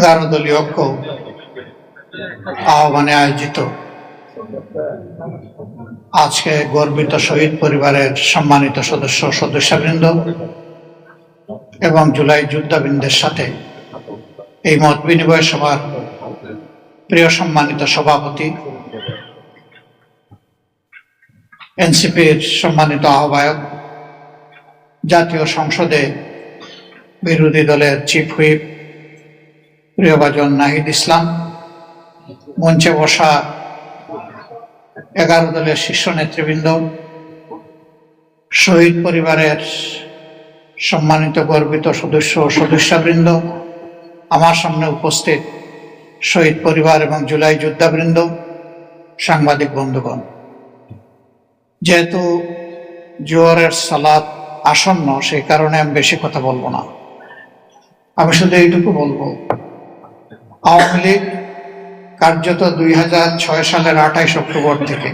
11 দলীয় ঐক্য আহ্বানে আয়োজিত আজকে গর্বিত শহীদ পরিবারের সম্মানিত সদস্যবৃন্দ এবং জুলাই যোদ্ধাবৃন্দের সাথে এই মত বিনিময় সভার প্রিয় সম্মানিত সভাপতি, এনসিপির সম্মানিত আহ্বায়ক, জাতীয় সংসদে বিরোধী দলের চিফ হুইপ প্রিয়ভাজন নাহিদ ইসলাম, মঞ্চে বসা 11 দলের শীর্ষ নেতৃবৃন্দ, শহীদ পরিবারের সম্মানিত গর্বিত সদস্যবৃন্দ, আমার সামনে উপস্থিত শহীদ পরিবার এবং জুলাই যোদ্ধাবৃন্দ, সাংবাদিক বন্ধুগণ, যেহেতু জোহরের সালাত আসন্ন, সেই কারণে আমি বেশি কথা বলবো না। আমি শুধু এইটুকু বলবো, আওয়ামী লীগ কার্যত 2006 সালের 28 অক্টোবর থেকে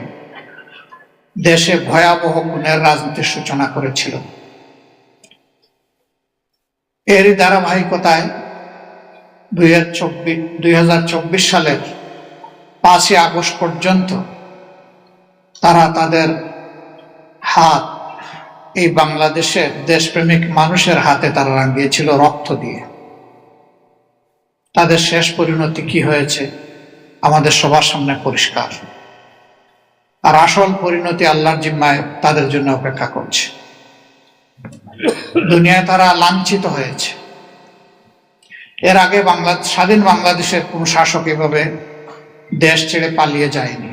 দেশে ভয়াবহ খুনের রাজনীতির সূচনা করেছিল। এরই ধারাবাহিকতায় 2024 সালের 5ই আগস্ট পর্যন্ত তারা তাদের হাত এই বাংলাদেশের দেশপ্রেমিক মানুষের হাতে তারা রাঙিয়েছিল রক্ত দিয়ে। তাদের শেষ পরিণতি কি হয়েছে আমাদের সবার সামনে পরিষ্কার, আর আসল পরিণতি আল্লাহর জিম্মায় তাদের জন্য অপেক্ষা করছে। দুনিয়ায় তারা লাঞ্ছিত হয়েছে। এর আগে স্বাধীন বাংলাদেশের কোন শাসক এভাবে দেশ ছেড়ে পালিয়ে যায়নি।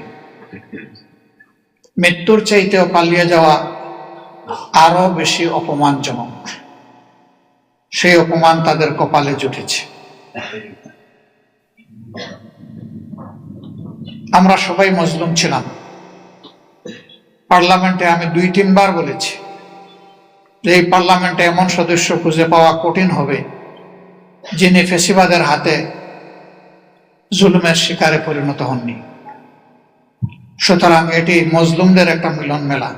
মৃত্যুর চাইতেও পালিয়ে যাওয়া আরো বেশি অপমানজনক। সেই অপমান তাদের কপালে জুটেছে। আমরা সবাই মজলুম ছিলাম। পার্লামেন্টে আমি 2-3 বার বলেছি যে এই পার্লামেন্টে এমন সদস্য খুঁজে পাওয়া কঠিন হবে যিনি ফ্যাসিবাদের হাতে জুলুমের শিকারে পরিণত হননি। সুতরাং এটি মজলুমদের একটা মিলন মেলা।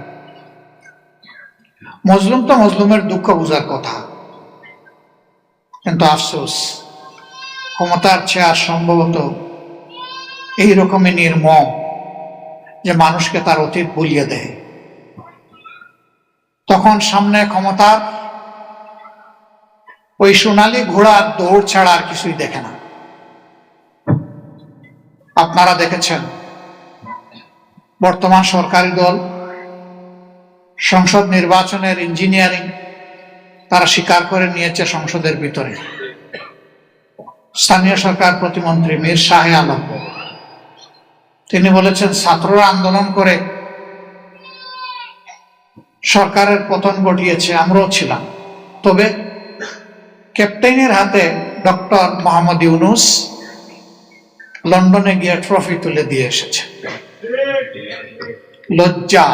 মজলুম তো মজলুমের দুঃখ বোঝার কথা, কিন্তু আফসোস ক্ষমতার চেয়ার সম্ভবত এইরকমই নির্মম যে মানুষকে তার অতীত ভুলিয়ে দেয়। তখন সামনে ক্ষমতার ওই সোনালী ঘোড়ার দৌড় ছাড়া আর কিছুই দেখে না। আপনারা দেখেছেন বর্তমান সরকারি দল সংসদ নির্বাচনের ইঞ্জিনিয়ারিং তারা স্বীকার করে নিয়েছে। সংসদের ভিতরে স্থানীয় সরকার প্রতিমন্ত্রী মীর শাহে আলম তিনি বলেছেন ছাত্ররা আন্দোলন করে সরকারের পতন ঘটিয়েছে, আমরাও ছিলাম। তবে ক্যাপ্টেনের হাতে ডক্টর মোহাম্মদ ইউনূস লন্ডনে গিয়ে ট্রফি তুলে দিয়ে এসেছে। লজ্জা!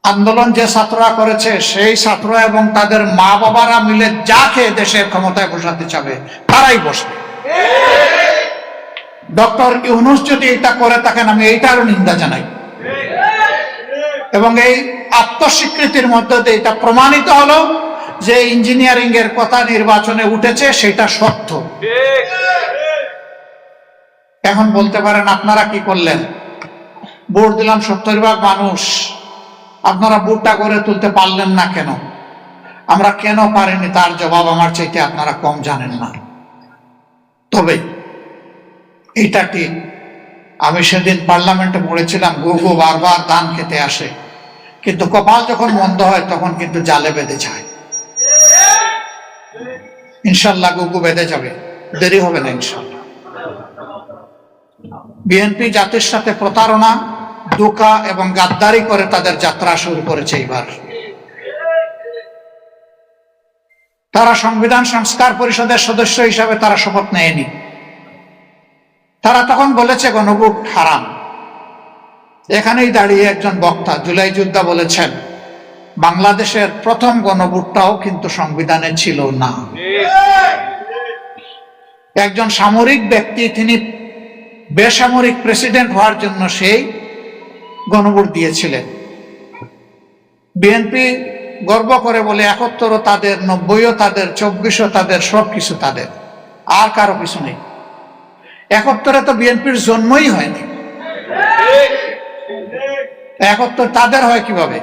আন্দোলন যে ছাত্ররা করেছে সেই ছাত্র এবং তাদের মা বাবারা মিলে যাকে দেশের ক্ষমতায় বসাতে চাবে তারাই বসবে। ডক্টর ইউনূস যদি এটা করে থাকেন আমি এইটারও নিন্দা জানাই, এবং এই আত্মস্বীকৃতির মধ্যে দিয়ে এটা প্রমাণিত হলো যে ইঞ্জিনিয়ারিং এর কথা নির্বাচনে উঠেছে সেটা সত্য। এখন বলতে পারেন আপনারা কি করলেন? ভোট দিলাম 70% মানুষ, আপনারা ভোটটা করে তুলতে পারলেন না কেন? আমরা কেন পারিনি তার জবাব আমার চাইতে আপনারা কম জানেন না। তবে এইটা ঠিক, আমি সেদিন পার্লামেন্টে পড়েছিলাম গুগু বারবার ধান খেতে আসে, কিন্তু কপাল যখন বন্ধ হয় তখন কিন্তু জালে বেঁধে যায়। ইনশাল্লাহ গুগু বেঁধে যাবে, দেরি হবে না ইনশাল্লাহ। বিএনপি জাতির সাথে প্রতারণা, ধোঁকা এবং গাদ্দারি করে তাদের যাত্রা শুরু করেছে। এবার তারা সংবিধান সংস্কার পরিষদের সদস্য হিসাবে তারা শপথ নেয়নি। তারা তখন বলেছে গণভোট হারাম। এখানেই দাঁড়িয়ে একজন বক্তা জুলাই যোদ্ধা বলেছেন বাংলাদেশের প্রথম গণভোটটাও কিন্তু সংবিধানে ছিল না। একজন সামরিক ব্যক্তি তিনি বেসামরিক প্রেসিডেন্ট হওয়ার জন্য সেই গণভোট দিয়েছিলেন। বিএনপি গর্ব করে বলে 71ও তাদের, 90ও তাদের, 24ও তাদের, সবকিছু তাদের, আর কারো কিছু নেই। 71-এ তো বিএনপির জন্মই হয়নি, 71 তাদের হয় কিভাবে?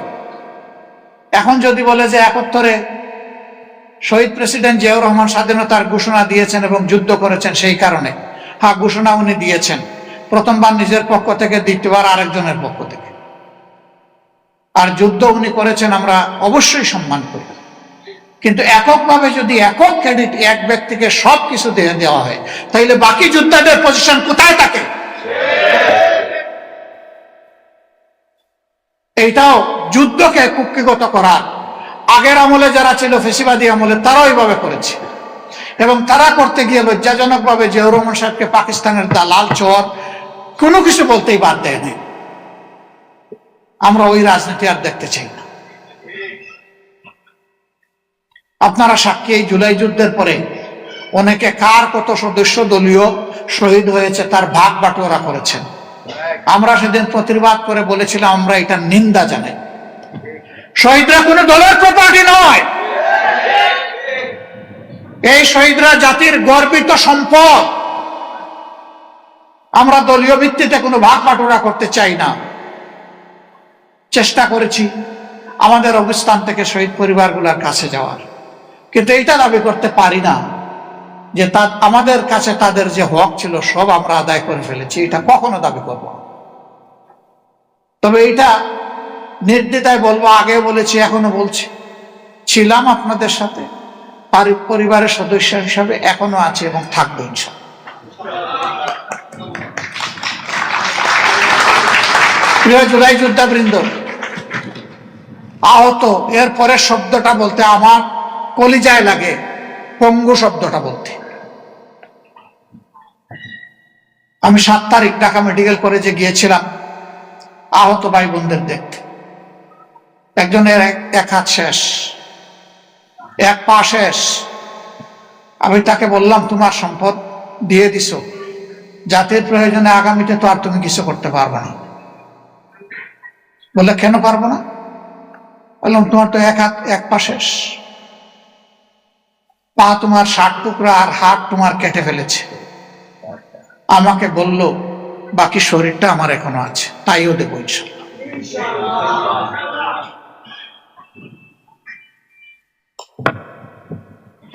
এখন যদি বলে যে 71-এ শহীদ প্রেসিডেন্ট জিয়াউর রহমান স্বাধীনতার ঘোষণা দিয়েছেন এবং যুদ্ধ করেছেন, সেই কারণে, হ্যাঁ ঘোষণা উনি দিয়েছেন, প্রথমবার নিজের পক্ষ থেকে, দ্বিতীয়বার আরেকজনের পক্ষ থেকে, আর যুদ্ধ উনি করেছেন, আমরা অবশ্যই সম্মান করি। কিন্তু এককভাবে যদি একক ক্রেডিট এক ব্যক্তিকে সবকিছু দেওয়া হয়, তাহলে বাকি যোদ্ধাদের পজিশন কোথায় থাকে? এইটাও যুদ্ধকে কুক্ষিগত করার, আগের আমলে যারা ছিল ফেসিবাদী আমলে, তারাও এইভাবে করেছে, এবং তারা করতে গিয়ে লজ্জাজনক ভাবে জিয়াউর রহমান সাহেবকে পাকিস্তানের দালাল, চোর, কোনো কিছু বলতেই বাদ দেয়নি। আমরা ওই রাজনীতি আর দেখতে চাই না। আপনারা সাক্ষী, এই জুলাই যুদ্ধের পরে অনেকে কার কত সদস্য দলীয় শহীদ হয়েছে তার ভাগ বাটোয়ারা করেছেন। আমরা সেদিন প্রতিবাদ করে বলেছিলাম আমরা এটা নিন্দা জানাই। শহীদরা কোনো দলের প্রপার্টি নয়, এই শহীদরা জাতির গর্বিত সম্পদ। আমরা দলীয় ভিত্তিতে কোনো ভাগ বাটোয়ারা করতে চাই না। চেষ্টা করেছি আমাদের অবস্থান থেকে শহীদ পরিবারগুলোর কাছে যাওয়ার, কিন্তু এটা দাবি করতে পারি না যে আমাদের কাছে তাদের যে হক ছিল সব আমরা আদায় করে ফেলেছি, এটা কখনো দাবি করব না। তবে এটা নির্দ্বিধায় বলবো, আগে বলেছি, এখনো বলছি, ছিলাম আপনাদের সাথে পরিবারের সদস্য হিসাবে, এখনো আছে এবং থাকবে ইনশাআল্লাহ। প্রিয় জুলাই যোদ্ধাবৃন্দ, আহত, এর পরের শব্দটা বলতে আমার কলিজায় লাগে, পঙ্গু শব্দটা বলতে। আমি 7 তারিখ ঢাকা মেডিকেল কলেজে গিয়েছিলাম আহত ভাই বোনদের দেখতে। একজনের এক হাত শেষ, এক পা শেষ। আমি তাকে বললাম, তোমার সম্পদ দিয়ে দিছ, জাতির প্রয়োজনে আগামীতে তো আর তুমি কিছু করতে পারবে না। বললে, কেন পারবো না? বললাম, তোমার তো এক হাত এক পা শেষ, পা তোমার 60 টুকরা, আর হাত তোমার কেটে ফেলেছে। আমাকে বলল, বাকি শরীরটা আমার এখনো আছে, তাইও দেবো ইনশাআল্লাহ।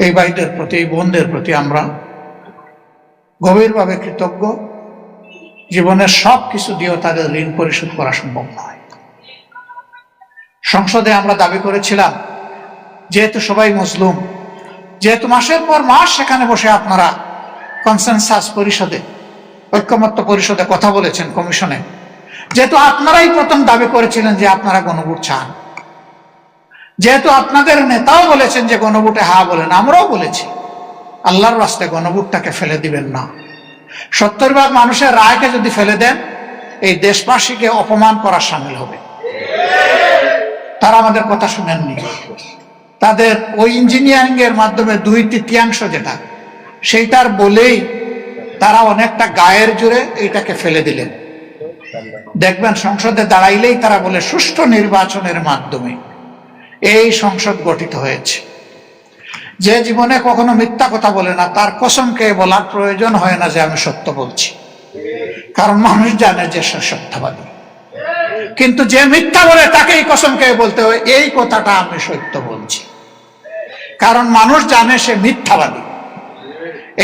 এই ভাইদের প্রতি, এই বোনদের প্রতি আমরা গভীরভাবে কৃতজ্ঞ। জীবনের সব কিছু দিয়েও তাদের ঋণ পরিশোধ করা সম্ভব নয়। সংসদে আমরা দাবি করেছিলাম, যেহেতু সবাই মুসলিম, যেহেতু মাসের পর মাস সেখানে বসে আপনারা কনসেনসাস পরিষদে, ঐক্যমত্য পরিষদে কথা বলেছেন, কমিশনে, যেহেতু আপনারাই প্রথম দাবি করেছিলেন যে আপনারা গণভোট চান, যেহেতু আপনাদের নেতাও বলেছেন যে গণভোটে হা বলেন, আমরাও বলেছি আল্লাহর রাস্তায় গণভোটটাকে ফেলে দিবেন না। 70% মানুষের রায়কে যদি ফেলে দেন, এই দেশবাসীকে অপমান করা সামিল হবে। তারা আমাদের কথা শুনেননি। তাদের ওই ইঞ্জিনিয়ারিং এর মাধ্যমে 2/3 যেটা, সেইটার বলেই তারা অনেকটা গায়ের জোরে এইটাকে ফেলে দিলেন। দেখবেন সংসদে দাঁড়াইলেই তারা বলে সুষ্ঠু নির্বাচনের মাধ্যমে এই সংসদ গঠিত হয়েছে। যে জীবনে কখনো মিথ্যা কথা বলে না, তার কসমকে বলার প্রয়োজন হয় না যে আমি সত্য বলছি, কারণ মানুষ জানে যে সে সত্যবাদী। কিন্তু যে মিথ্যা বলে তাকে এই কসমকে বলতে হয় এই কথাটা আমি সত্য বলছি, কারণ মানুষ জানে সে মিথ্যাবাদী।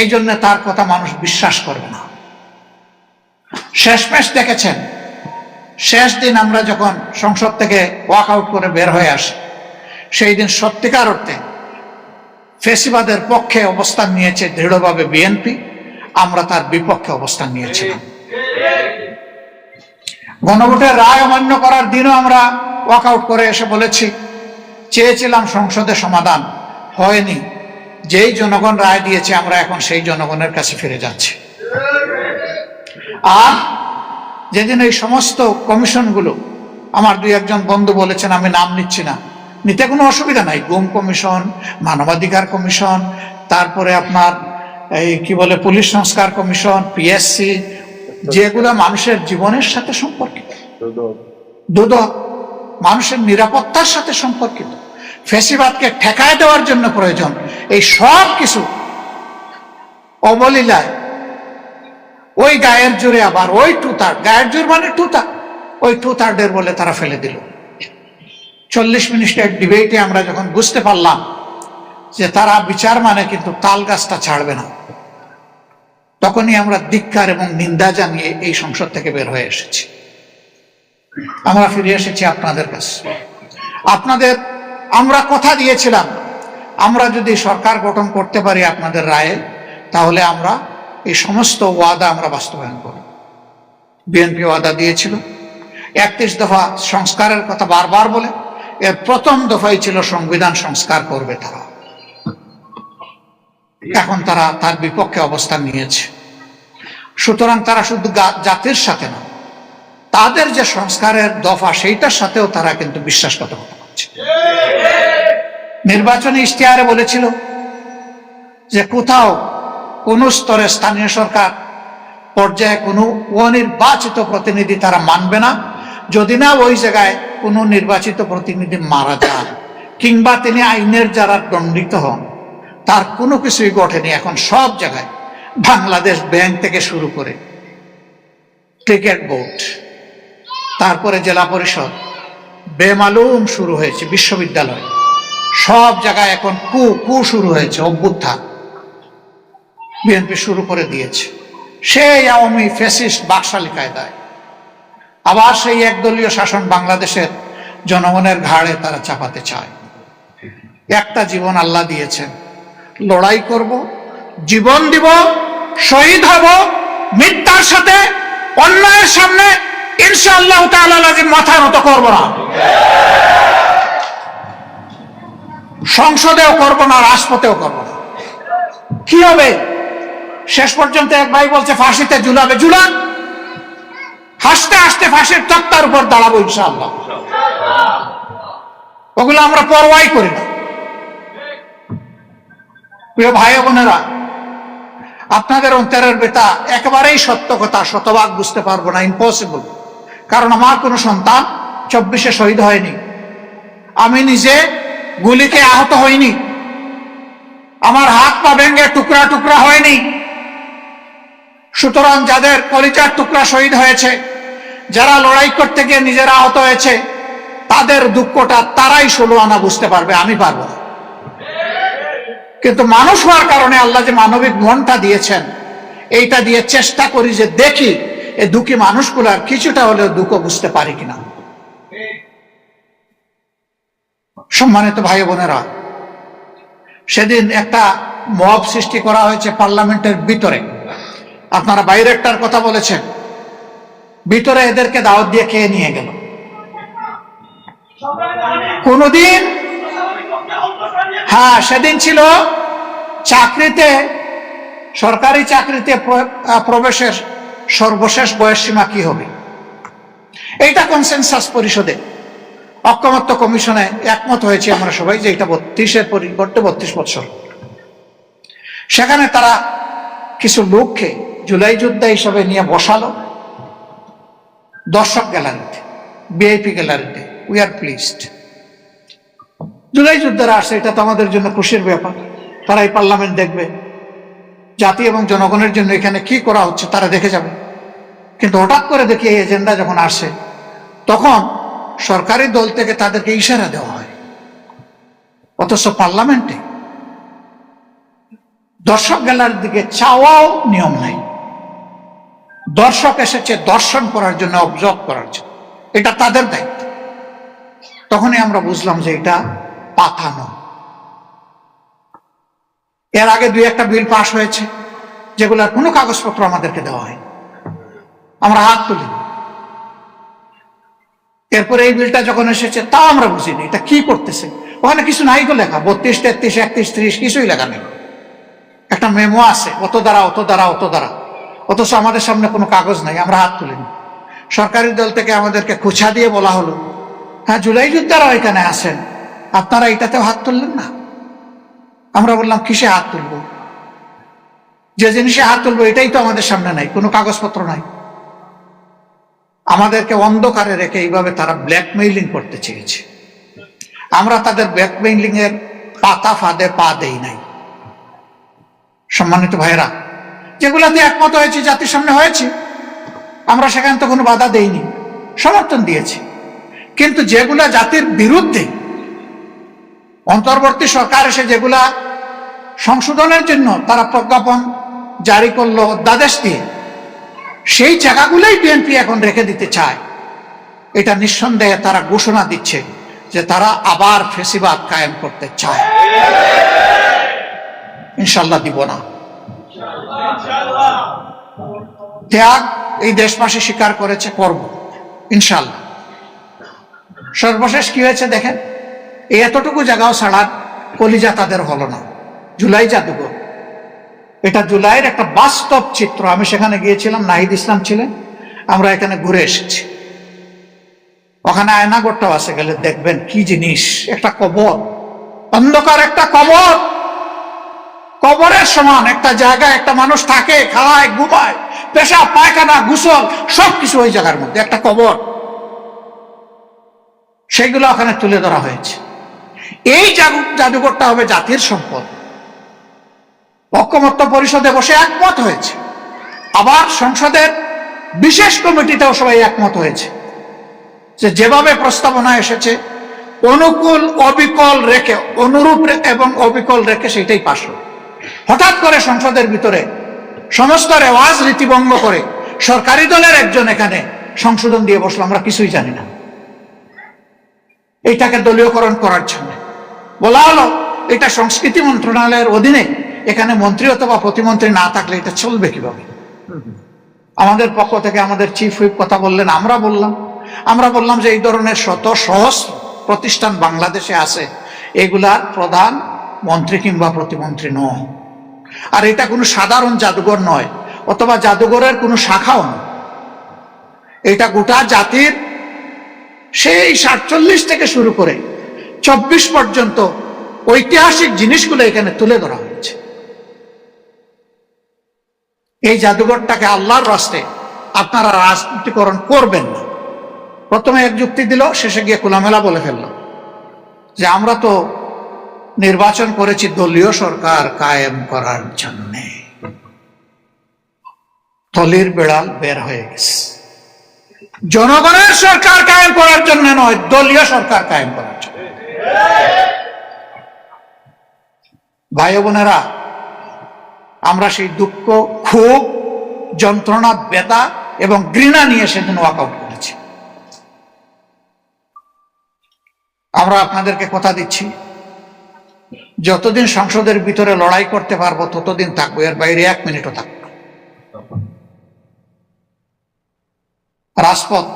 এই জন্য তার কথা মানুষ বিশ্বাস করবে না। শেষমেশ দেখেছেন, শেষ দিন আমরা যখন সংসদ থেকে ওয়াক আউট করে বের হয়ে আসি, সেই দিন সত্যিকার অর্থে ফেসিবাদের পক্ষে অবস্থান নিয়েছে দৃঢ়ভাবে বিএনপি, আমরা তার বিপক্ষে অবস্থান নিয়েছিলাম। গণভোটের রায় অমান্য করার দিনও আমরা ওয়াক আউট করে এসে বলেছি, চেয়েছিলাম সংসদে সমাধান, হয়নি। যেই জনগণ রায় দিয়েছে আমরা এখন সেই জনগণের কাছে ফিরে যাচ্ছি। আর যেদিন এই সমস্ত কমিশনগুলো, আমার 2-1 বন্ধু বলেছেন, আমি নাম নিচ্ছি না, নিতে কোনো অসুবিধা নাই, গুম কমিশন, মানবাধিকার কমিশন, তারপরে আপনার এই কি বলে পুলিশ সংস্কার কমিশন, পিএসসি, যেগুলো মানুষের জীবনের সাথে সম্পর্কিত, দুদক মানুষের নিরাপত্তার সাথে সম্পর্কিত, ফ্যাসিবাদকে ঠেকায় দেওয়ার জন্য প্রয়োজন, এই সব কিছু অবলীলায় ওই গায়ের জোরে আবার ওই গায়ের জোর মানে ওই 2/3 বলে তারা ফেলে দিল। 40 মিনিটের ডিবেটে আমরা যখন বুঝতে পারলাম যে তারা বিচার মানে কিন্তু তাল গাছটা ছাড়বে না, তখনই আমরা ধিক্কার এবং নিন্দা জানিয়ে এই সংসদ থেকে বের হয়ে এসেছি। আমরা ফিরে এসেছি আপনাদের কাছে। আমরা কথা দিয়েছিলাম, আমরা যদি সরকার গঠন করতে পারি আপনাদের রায়ে, তাহলে আমরা এই সমস্ত ওয়াদা আমরা বাস্তবায়ন করব। বিএনপি ওয়াদা দিয়েছিল 31 দফা সংস্কারের কথা বারবার বলে, এর প্রথম দফাই ছিল সংবিধান সংস্কার করবে তারা। এখন তারা তার বিপক্ষে অবস্থান নিয়েছে। সুতরাং তারা শুধু জাতির সাথে না, তাদের যে সংস্কারের দফা সেইটার সাথেও তারা কিন্তু বিশ্বাসঘাতকতা করছে। নির্বাচনী ইশতেহারে বলেছিল যে কোথাও কোন স্তরে স্থানীয় সরকার পর্যায়ে কোনো অনির্বাচিত প্রতিনিধি তারা মানবে না, যদি না ওই জায়গায় কোনো নির্বাচিত প্রতিনিধি মারা যান কিংবা তিনি আইনের যারা দণ্ডিত হন। তার কোনো কিছুই ঘটেনি। এখন সব জায়গায় বাংলাদেশ ব্যাংক থেকে শুরু করে ক্রিকেট বোর্ড, তারপরে জেলা পরিষদ, বেমালুম শুরু হয়েছে বিশ্ববিদ্যালয়, সব জায়গায় এখন কু শুরু হয়েছে। অভ্যুত্থান বিএনপি শুরু করে দিয়েছে। সেই আওয়ামী ফ্যাসিস্ট বাকশালী কায়দায় আবার সেই একদলীয় শাসন বাংলাদেশের জনগণের ঘাড়ে তারা চাপাতে চায়। একটা জীবন আল্লাহ দিয়েছেন, লড়াই করব, জীবন দিব, শহীদ হব, মিথ্যার সাথে অন্যায়ের সামনে ইনশাআল্লাহ তাআলা মাথা নত করব না। সংসদেও করব না, রাজপথেও করব না। কি হবে? শেষ পর্যন্ত এক ভাই বলছে ফাঁসিতে ঝুলাবে, ঝুলান, হাসতে হাসতে ফাঁসির তক্তার উপর দাঁড়াবো ইনশাআল্লাহ। ওগুলো আমরা পরোয়াই করি না। প্রিয় ভাই বোনেরা, আপনাদের অন্তরের ব্যথা একেবারেই সত্য কথা, শতভাগ বুঝতে পারবো না, ইম্পসিবল। কারণ আমার কোনো সন্তান 24-এ শহীদ হয়নি, আমি নিজে গুলিতে আহত হইনি, আমার হাত পা ভেঙে টুকরা টুকরা হয়নি। সুতরাং যাদের কলিজার টুকরা শহীদ হয়েছে, যারা লড়াই করতে গিয়ে নিজেরা আহত হয়েছে, তাদের দুঃখটা তারাই 16 আনা বুঝতে পারবে, আমি পারবো না। কিন্তু মানুষ হওয়ার কারণে আল্লাহ যে মানবিক মনটা দিয়েছেন, এইটা দিয়ে চেষ্টা করি যে দেখি এই দুঃখী মানুষগুলার কিছুটা হলেও দুঃখ বুঝতে পারি কিনা। সম্মানিত ভাই বোনেরা, সেদিন একটা মব সৃষ্টি করা হয়েছে পার্লামেন্টের ভিতরে। আপনারা বাইরে একটার কথা বলেছেন, ভিতরে এদেরকে দাওয়াত দিয়ে খেয়ে নিয়ে গেল। কোনদিন সেদিন ছিল চাকরিতে, সরকারি চাকরিতে প্রবেশের সর্বশেষ বয়সসীমা কি হবে, এইটা কনসেনসাস পরিষদে ঐকমত্য কমিশনে একমত হয়েছে আমরা সবাই যে এটা 32-এর পরিবর্তে 32 বছর। সেখানে তারা কিছু লোককে জুলাই যোদ্ধা হিসাবে নিয়ে বসালো দর্শক গ্যালারিতে, ভিআইপি গ্যালারিতে। We are pleased. জুলাই যোদ্ধারা আসছে, এটা তো আমাদের জন্য খুশির ব্যাপার। তারা এই পার্লামেন্ট দেখবে, জাতি এবং জনগণের জন্য এখানে কি করা হচ্ছে তারা দেখে যাবে। কিন্তু হঠাৎ করে দেখি এই এজেন্ডা যখন আসে, তখন সরকারি দল থেকে তাদেরকে ইশারা দেওয়া হয়, অথচ পার্লামেন্টে দর্শক গ্যালারির দিকে চাওয়াও নিয়ম নাই। দর্শক এসেছে দর্শন করার জন্য, অবজার্ভ করার জন্য, এটা তাদের দায়িত্ব। তখনই আমরা বুঝলাম যে এটা পাঠানো। এর আগে 2-1টা বিল পাস হয়েছে যেগুলোর কোনো কাগজপত্র আমাদেরকে দেওয়া হয়, আমরা হাত তুলি। এরপরে এই বিলটা যখন এসেছে তা আমরা বুঝিনি এটা কি করতেছে। ওখানে কিছু নাই তো লেখা, 32, 33, 31, 30 কিছুই লেখা নেই। একটা মেমো আছে, অত দ্বারা অত দ্বারা অত দ্বারা, অথচ আমাদের সামনে কোনো কাগজ নাই, আমরা হাত তুলিনি। সরকারি দল থেকে আমাদেরকে খোঁচা দিয়ে বলা হলো, হ্যাঁ জুলাই যোদ্ধারা এখানে আসেন, আপনারা এটাতেও হাত তুললেন না। আমরা বললাম কিসে হাত তুলবো, যে জিনিসে হাত তুলবো এটাই তো আমাদের সামনে নাই, কোনো কাগজপত্র নাই। আমাদেরকে অন্ধকারে রেখে এইভাবে তারা ব্ল্যাকমেইলিং করতে চেয়েছে। আমরা তাদের ব্ল্যাকমেইলিং এর পাতা ফাঁদে পা দেই নাই। সম্মানিত ভাইয়েরা, যেগুলাতে একমত হয়েছে, জাতির সামনে হয়েছে, আমরা সেখানে তো কোনো বাধা দেইনি, সমর্থন দিয়েছি। কিন্তু যেগুলা জাতির বিরুদ্ধে অন্তর্বর্তী সরকার এসে যেগুলা সংশোধনের জন্য তারা প্রজ্ঞাপন জারি করলো অধ্যাদেশ দিয়ে, সেই জায়গাগুলোই বিএনপি এখন রেখে দিতে চায়। এটা নিঃসন্দেহে তারা ঘোষণা দিচ্ছে যে তারা আবার ফেসিবাদ কায়েম করতে চায়। ইনশাল্লাহ দিব না। ত্যাগ এই দেশবাসী স্বীকার করেছে, করব ইনশাল্লাহ। সর্বশেষ কি হয়েছে দেখেন, এই এতটুকু জায়গাও ছাড়ার কলিজা তাদের হলো না। জুলাই জাদুঘর, এটা জুলাইয়ের একটা বাস্তব চিত্র। আমি সেখানে গিয়েছিলাম, নাহিদ ইসলাম ছিলেন, আমরা এখানে ঘুরে এসেছি। ওখানে আয়নাঘরটাও আছে, গেলে দেখবেন কি জিনিস। একটা কবর, অন্ধকার একটা কবর, কবরের সমান একটা জায়গায় একটা মানুষ থাকে, খায়, ঘুমায়, পেশাব পায়খানা গোসল সবকিছু ওই জায়গার মধ্যে, একটা কবর। সেইগুলো ওখানে তুলে ধরা হয়েছে। এই জাদুঘরটা হবে জাতির সম্পদ। ঐক্যমত্য পরিষদে বসে একমত হয়েছে, আবার সংসদের বিশেষ কমিটিতেও সবাই একমত হয়েছে যে যেভাবে প্রস্তাবনা এসেছে অনুকূল অবিকল রেখে, অনুরূপ এবং অবিকল রেখে সেটাই পাশ হবে। হঠাৎ করে সংসদের ভিতরে সমস্ত রেওয়াজ রীতিভঙ্গ করে সরকারি দলের একজন এখানে সংশোধন দিয়ে বসলো, আমরা কিছুই জানি না। এইটাকে দলীয়করণ করার জন্য বলা হলো এটা সংস্কৃতি মন্ত্রণালয়ের অধীনে, এখানে মন্ত্রী অথবা প্রতিমন্ত্রী না থাকলে এটা চলবে কিভাবে? আমাদের পক্ষ থেকে আমাদের চিফ হুইপ কথা বললেন, আমরা বললাম যে এই ধরনের শত সহস্র প্রতিষ্ঠান বাংলাদেশে আছে, এগুলার প্রধান মন্ত্রী কিংবা প্রতিমন্ত্রী নয়। আর এটা কোনো সাধারণ জাদুঘর নয়, অথবা জাদুঘরের কোনো শাখাও নয়। এটা গোটা জাতির সেই 47 থেকে শুরু করে 24 পর্যন্ত ঐতিহাসিক জিনিসগুলো এখানে তুলে ধরা হয়েছে। এই জাদুঘরটাকে আল্লাহর রাস্তে আপনারা রাজনীতিকরণ করবেন না। প্রথমে এক যুক্তি দিল, শেষে গিয়ে খোলামেলা বলে ফেলল যে আমরা তো নির্বাচন করেছি দলীয় সরকার কায়েম করার জন্য। থলির বেড়াল বের হয়ে গেছে। জনগণের সরকার কায়েম করার জন্য নয়, দলীয় সরকার কায়েম করার জন্য। ভাই বোনেরা, আমরা সেই দুঃখ, ক্ষোভ, যন্ত্রণা, ব্যথা এবং ঘৃণা নিয়ে সেদিন ওয়াকআউট করেছি। আমরা আপনাদেরকে কথা দিচ্ছি, যতদিন সংসদের ভিতরে লড়াই করতে পারবো ততদিন থাকবো, এর বাইরে 1 মিনিটও থাকবো। রাজপথ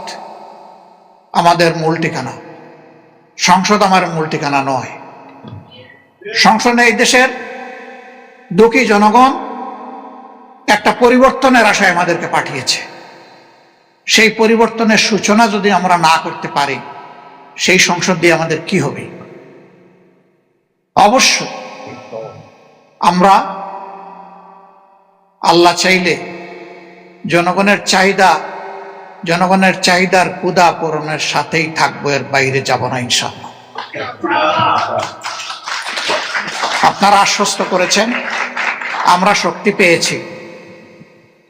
আমাদের মূল ঠিকানা, সংসদ আমার মূল ঠিকানা নয়। সংসদে এই দেশের দুঃখী জনগণ একটা পরিবর্তনের আশায় আমাদেরকে পাঠিয়েছে। সেই পরিবর্তনের সূচনা যদি আমরা না করতে পারি, সেই সংসদ দিয়ে আমাদের কি হবে? অবশ্য আমরা আল্লাহ চাইলে জনগণের চাহিদার ক্ষুধা পূরণের সাথেই থাকবো, এর বাইরে যাব না ইনশাআল্লাহ। আপনারা আশ্বস্ত করেছেন, আমরা শক্তি পেয়েছি,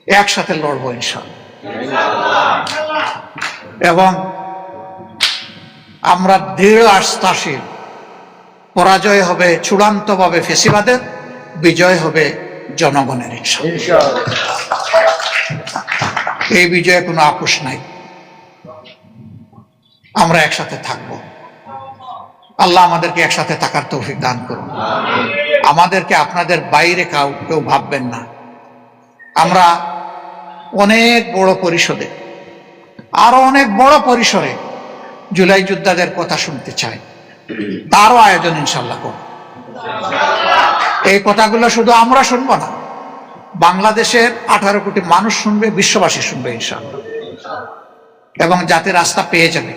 একসাথে লড়বো ইনশাআল্লাহ। এবং আমরা দৃঢ় আস্থাশীল, পরাজয় হবে চূড়ান্তভাবে ফেসিবাদের, বিজয় হবে জনগণের ইনশাআল্লাহ। এই বিজয়ে কোনো আপোষ নাই। আমরা একসাথে থাকব। আল্লাহ আমাদেরকে একসাথে থাকার তৌফিক দান করুন। আমাদেরকে আপনাদের বাইরে কেউ ভাববেন না। আমরা অনেক বড় পরিসরে, আরো অনেক বড় পরিসরে জুলাই যোদ্ধাদের কথা শুনতে চাই, তারও আয়োজন ইনশাল্লাহ করব। এই কথাগুলো শুধু আমরা শুনবো না, বাংলাদেশের 18 কোটি মানুষ শুনবে, বিশ্ববাসী শুনবে ইনশাআল্লাহ, এবং জাতির রাস্তা পেয়ে যাবে।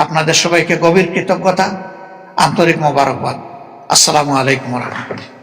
আপনাদের সবাইকে গভীর কৃতজ্ঞতা, আন্তরিক মোবারকবাদ। আসসালামু আলাইকুম ওয়া রাহমাতুল্লাহ।